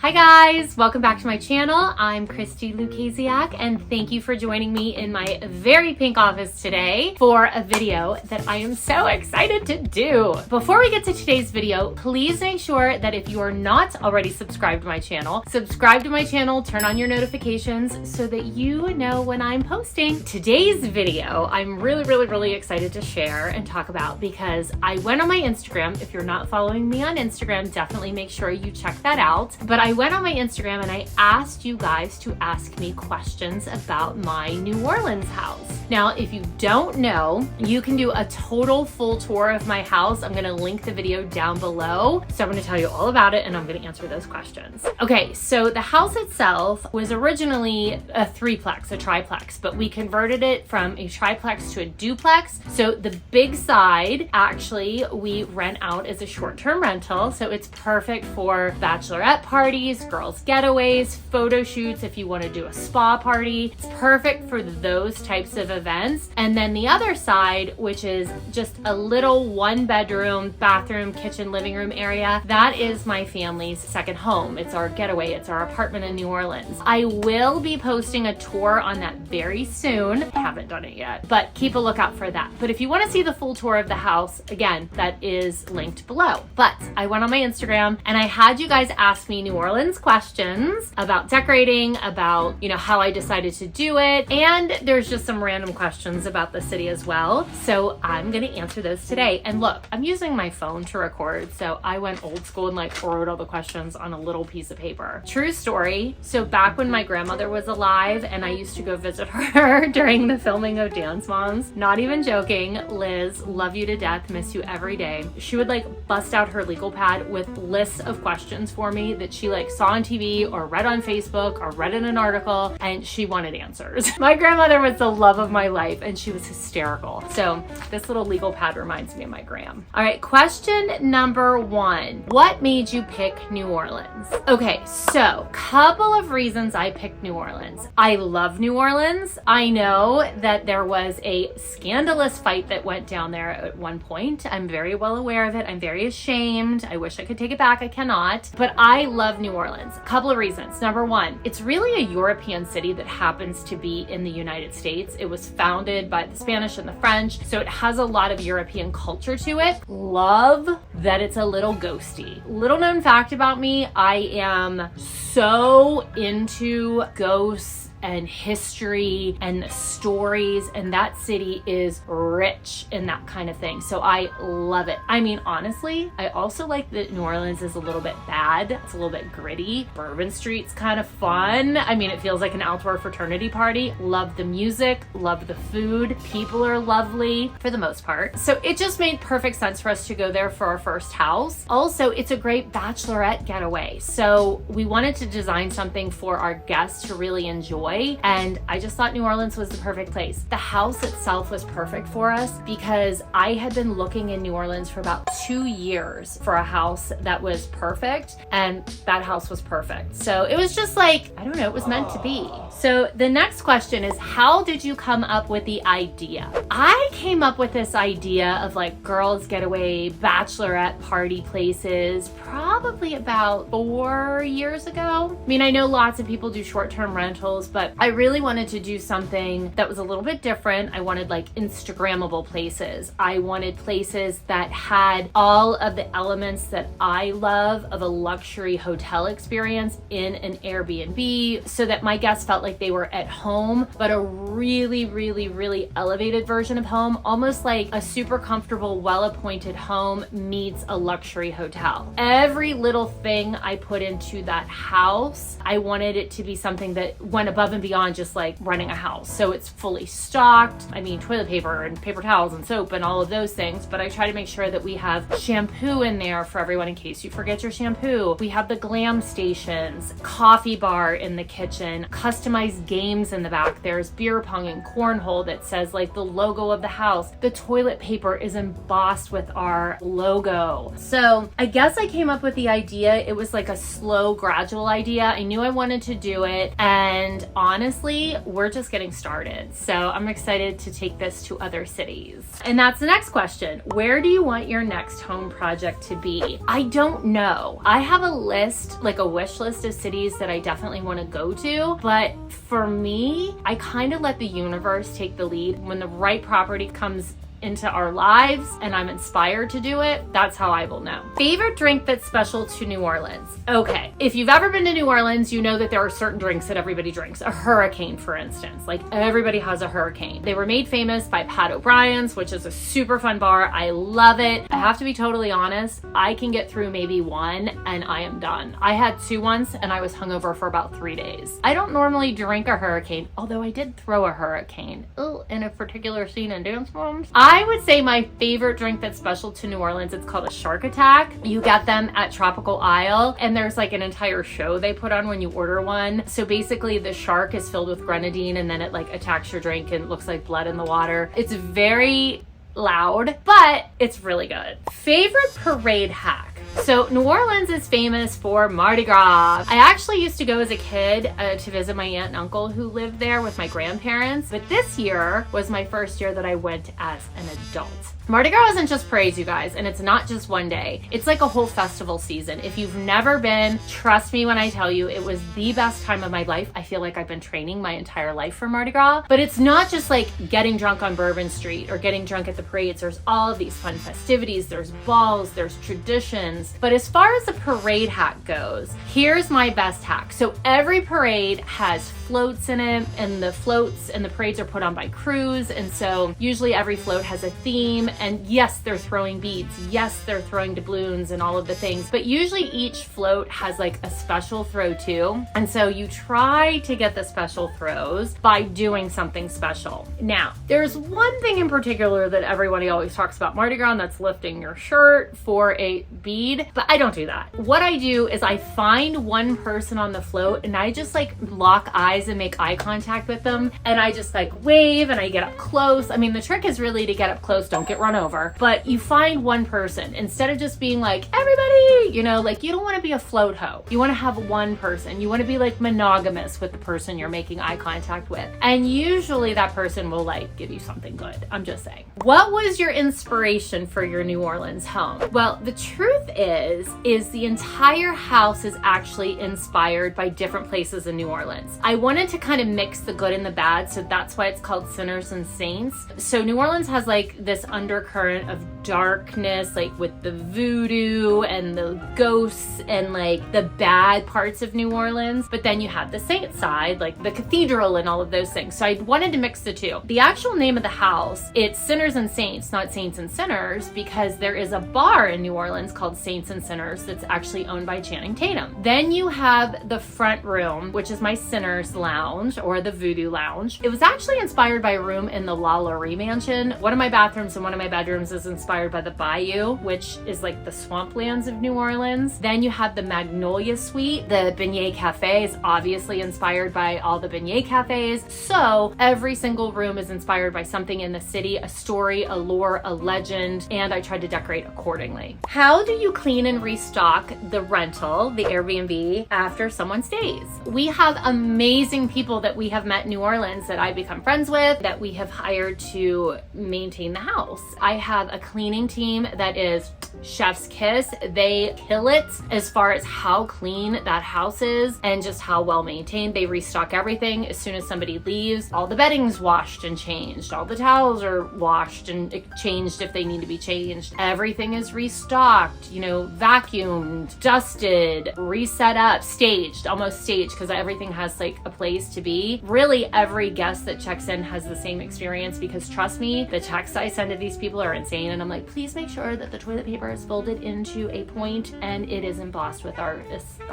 Hi guys, welcome back to my channel. I'm Christi Lukasiak and thank you for joining me in my very pink office today for a video that I am so excited to do. Before we get to today's video, please make sure that if you are not already subscribed to my channel, subscribe to my channel, turn on your notifications so that you know when I'm posting. Today's video, I'm really excited to share and talk about because I went on my Instagram. If you're not following me on Instagram, definitely make sure you check that out. But I went on my Instagram and I asked you guys to ask me questions about my New Orleans house. Now, if you don't know, you can do a total full tour of my house. I'm gonna link the video down below. So I'm gonna tell you all about it and I'm gonna answer those questions. Okay, so the house itself was originally a threeplex, a triplex, but we converted it from a triplex to a duplex. So the big side, actually, we rent out as a short-term rental. So it's perfect for bachelorette parties, girls' getaways, photo shoots, if you want to do a spa party. It's perfect for those types of events. And then the other side, which is just a little one-bedroom, bathroom, kitchen, living room area, that is my family's second home. It's our getaway. It's our apartment in New Orleans. I will be posting a tour on that very soon. I haven't done it yet, but keep a lookout for that. But if you want to see the full tour of the house, again, that is linked below. But I went on my Instagram and I had you guys ask me New Orleans questions about decorating, about, how I decided to do it. And there's just some random questions about the city as well. So I'm going to answer those today. And look, I'm using my phone to record. So I went old school and wrote all the questions on a little piece of paper. True story. So back when my grandmother was alive and I used to go visit her during the filming of Dance Moms, not even joking, Liz, love you to death, miss you every day. She would bust out her legal pad with lists of questions for me that she saw on TV or read on Facebook or read in an article, and she wanted answers. My grandmother was the love of my life and she was hysterical. So this little legal pad reminds me of my gram. All right, question number 1. What made you pick New Orleans? Okay, so couple of reasons I picked New Orleans. I love New Orleans. I know that there was a scandalous fight that went down there at one point. I'm very well aware of it. I'm very ashamed. I wish I could take it back. I cannot. But I love New Orleans. A couple of reasons. Number 1, it's really a European city that happens to be in the United States. It was founded by the Spanish and the French, so it has a lot of European culture to it. Love that it's a little ghosty. Little known fact about me, I am so into ghosts and history and stories, and that city is rich in that kind of thing. So I love it. I mean, honestly, I also like that New Orleans is a little bit bad. It's a little bit gritty. Bourbon Street's kind of fun. I mean, it feels like an outdoor fraternity party. Love the music, love the food. People are lovely for the most part. So it just made perfect sense for us to go there for our first house. Also, it's a great bachelorette getaway. So we wanted to design something for our guests to really enjoy. And I just thought New Orleans was the perfect place. The house itself was perfect for us because I had been looking in New Orleans for about 2 years for a house that was perfect, and that house was perfect. So it was just I don't know, it was meant to be. So the next question is, how did you come up with the idea? I came up with this idea of girls getaway, bachelorette party places probably about 4 years ago. I mean, I know lots of people do short-term rentals, but I really wanted to do something that was a little bit different. I wanted Instagrammable places. I wanted places that had all of the elements that I love of a luxury hotel experience in an Airbnb so that my guests felt like they were at home, but a really elevated version of home, almost like a super comfortable, well-appointed home meets a luxury hotel. Every little thing I put into that house, I wanted it to be something that went above and beyond just running a house. So it's fully stocked. I mean, toilet paper and paper towels and soap and all of those things, but I try to make sure that we have shampoo in there for everyone in case you forget your shampoo. We have the glam stations, coffee bar in the kitchen, customized games in the back. There's beer pong and cornhole that says the logo of the house. The toilet paper is embossed with our logo. So I guess I came up with the idea. It was a slow, gradual idea. I knew I wanted to do it, and honestly, we're just getting started. So I'm excited to take this to other cities. And that's the next question. Where do you want your next home project to be? I don't know. I have a list, like a wish list of cities that I definitely want to go to, but for me, I kind of let the universe take the lead. When the right property comes into our lives and I'm inspired to do it, that's how I will know. Favorite drink that's special to New Orleans? Okay, if you've ever been to New Orleans, you know that there are certain drinks that everybody drinks. A hurricane, for instance. Like, everybody has a hurricane. They were made famous by Pat O'Brien's, which is a super fun bar. I love it. I have to be totally honest, I can get through maybe one and I am done. I had two once and I was hungover for about 3 days. I don't normally drink a hurricane, although I did throw a hurricane in a particular scene in Dance Moms. I would say my favorite drink that's special to New Orleans, it's called a Shark Attack. You get them at Tropical Isle, and there's like an entire show they put on when you order one. So basically the shark is filled with grenadine and then it like attacks your drink and it looks like blood in the water. It's very loud, but it's really good. Favorite parade hack? So New Orleans is famous for Mardi Gras. I actually used to go as a kid to visit my aunt and uncle who lived there with my grandparents, but this year was my first year that I went as an adult. Mardi Gras isn't just parades, you guys, and it's not just one day. It's like a whole festival season. If you've never been, trust me when I tell you, it was the best time of my life. I feel like I've been training my entire life for Mardi Gras, but it's not just like getting drunk on Bourbon Street or getting drunk at the parades. There's all of these fun festivities, there's balls, there's traditions. But as far as the parade hack goes, here's my best hack. So every parade has floats in it, and the floats and the parades are put on by crews, and so usually every float has a theme. And yes, they're throwing beads. Yes, they're throwing doubloons and all of the things. But usually each float has like a special throw too. And so you try to get the special throws by doing something special. Now, there's one thing in particular that everybody always talks about Mardi Gras, and that's lifting your shirt for a bead. But I don't do that. What I do is I find one person on the float and I just like lock eyes and make eye contact with them. And I just like wave and I get up close. I mean, the trick is really to get up close. Don't get run over, but you find one person instead of just being like everybody, you know, like you don't want to be a float hoe. You want to have one person. You want to be like monogamous with the person you're making eye contact with. And usually that person will like give you something good. I'm just saying. What was your inspiration for your New Orleans home? Well, the truth is the entire house is actually inspired by different places in New Orleans. I wanted to kind of mix the good and the bad, so that's why it's called Sinners and Saints. So New Orleans has like this undercurrent of darkness, like with the voodoo and the ghosts and like the bad parts of New Orleans, but then you have the saint side, like the cathedral and all of those things. So I wanted to mix the two. The actual name of the house, it's Sinners and Saints, not Saints and Sinners, because there is a bar in New Orleans called Saints and Sinners that's actually owned by Channing Tatum. Then you have the front room, which is my Sinners Lounge or the Voodoo Lounge. It was actually inspired by a room in the La Laurie Mansion. One of my bathrooms and one of my bedrooms is inspired by the Bayou, which is like the swamplands of New Orleans. Then you have the Magnolia Suite. The Beignet Cafe is obviously inspired by all the beignet cafes. So every single room is inspired by something in the city, a story, a lore, a legend, and I tried to decorate accordingly. How do you clean and restock the rental, the Airbnb, after someone stays? We have amazing people that we have met in New Orleans that I've become friends with, that we have hired to maintain the house. I have a cleaning team that is chef's kiss. They kill it as far as how clean that house is and just how well maintained. They restock everything as soon as somebody leaves. All the bedding's washed and changed. All the towels are washed and changed if they need to be changed. Everything is restocked, you know, vacuumed, dusted, reset up, staged, almost staged, because everything has like a place to be. Really, every guest that checks in has the same experience, because trust me, the texts I send to these people are insane. And I'm like, please make sure that the toilet paper is folded into a point and it is embossed with our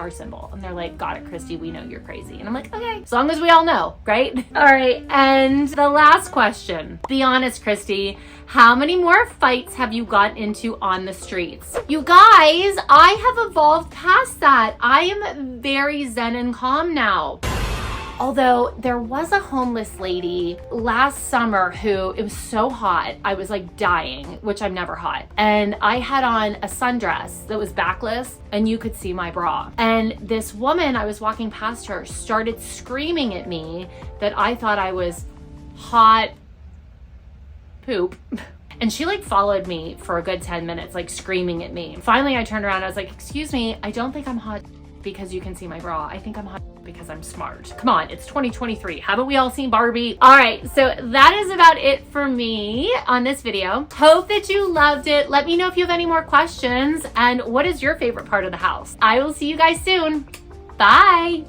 symbol. And they're like, got it, Christy, we know you're crazy. And I'm like, okay, as long as we all know, right? All right, and the last question. Be honest, Christy, how many more fights have you got into on the streets? You guys, I have evolved past that. I am very zen and calm now. Although there was a homeless lady last summer who, it was so hot, I was like dying, which I'm never hot. And I had on a sundress that was backless and you could see my bra. And this woman, I was walking past her, started screaming at me that I thought I was hot poop. And she like followed me for a good 10 minutes, like screaming at me. Finally, I turned around, I was like, excuse me, I don't think I'm hot because you can see my bra. I think I'm hot because I'm smart. Come on, it's 2023. Haven't we all seen Barbie? All right, so that is about it for me on this video. Hope that you loved it. Let me know if you have any more questions and what is your favorite part of the house. I will see you guys soon. Bye.